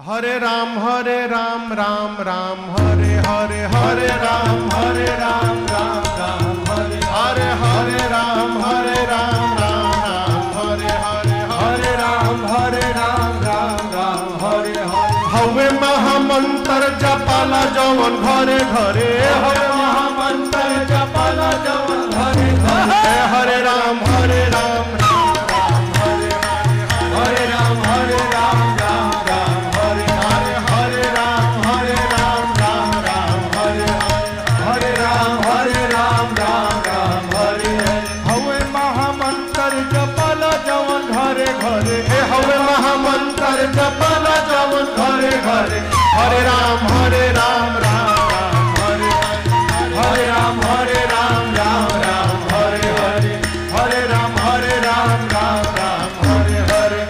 हरे राम राम राम हरे हरे हरे राम राम हरे हरे राम राम हरे हरे राम राम हरे हरे हवे महामंत्र जपाला जवन घरे घरे हवे महामंत्र जपाला जवन घरे घरे हरे राम जपाला जवन घरे घरे हरे राम राम हरे राम राम हरे हरे राम राम हरे हरे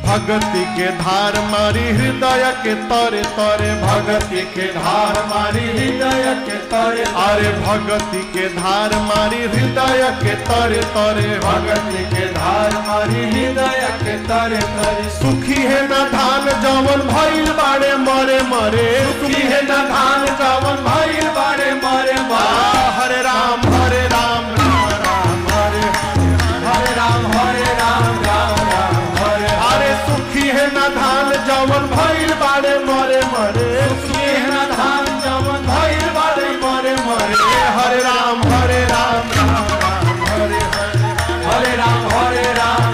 भगति के धार मारी हृदय के तरे तरे भगति के धार मारी हृदय के तरे अरे भगति के धार मारी हृदय के तरे तरे भगति के धार मारी हृदय के तरे तरे सुखी है न धान जवन भइल बाड़े मरे मरे सुखी है न धान जवन भइल बाड़े मरे मरे हरे राम हरे राम अरे सुखी है न धान जवन भइल बाड़े मरे मरे सुखी है न धान जवन भइल बाड़े मरे मरे हरे राम हरे राम राम हरे राम हरे राम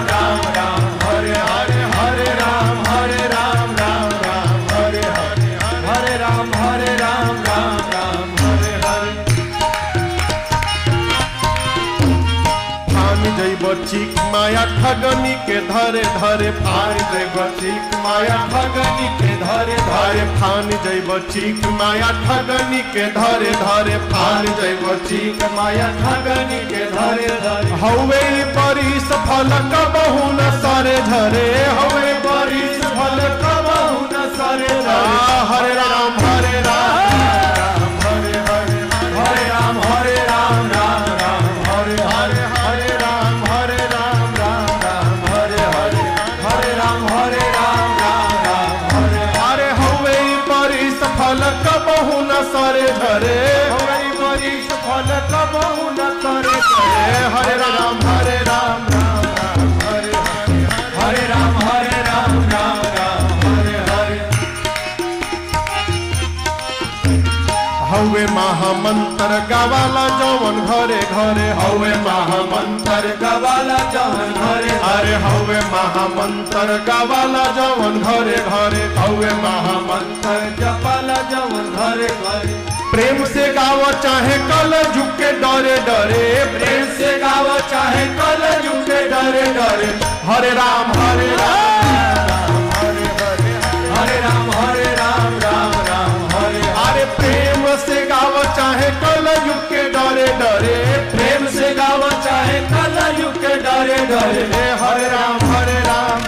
चीक माया ठगनी के धरे धरे फान जैब चीक माया ठगनी के धरे धरे फान जैब चीक माया ठगनी के धरे धरे फान जैब चीक माया ठगनी के धरे धरे हवे परिस फल कबहु न सरे धरे हवे परिस फल कबहु न सरे धरे हरे राम कबहु न सरे धरे हमारी बरिस फल कबहु न सरे धरे हरे राम हरे राम हवे महामंत्र गवाला जवन घरे घरे हवे महामंत्र गवाला जवन घरे अरे हवे महामंत्र गवाला जवन घरे घरे हवे महामंत्र जपाला जवन घरे घरे प्रेम से गाव चाहे कल झुके डरे डरे प्रेम से गाव चाहे कल झुके डरे डरे हरे राम हरे राम अरे प्रेम से गाव चाहे कल युग के डरे डरे प्रेम से गाव चाहे कल युग के डरे डरे हरे राम हरे राम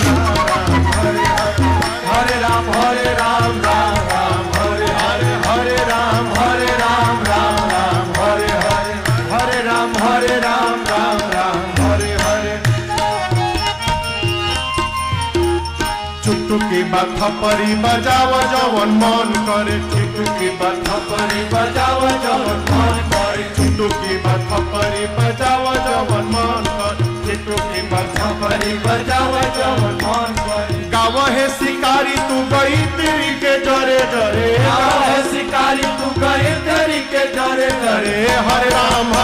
हरे राम हरे राम हरे राम हरे राम हरे चुटकी बाथा परी बजाव जवन मन करे चुटकी बाथा परी बजाव जवन मन करे चुटकी बाथा परी बजाव जवन मन करे चुटकी बाथा परी बजाव जवन मन करे गाव है शिकारी तू गई तेरी के डरे डरे गाव है शिकारी तू गई तेरी के डरे डरे हरे राम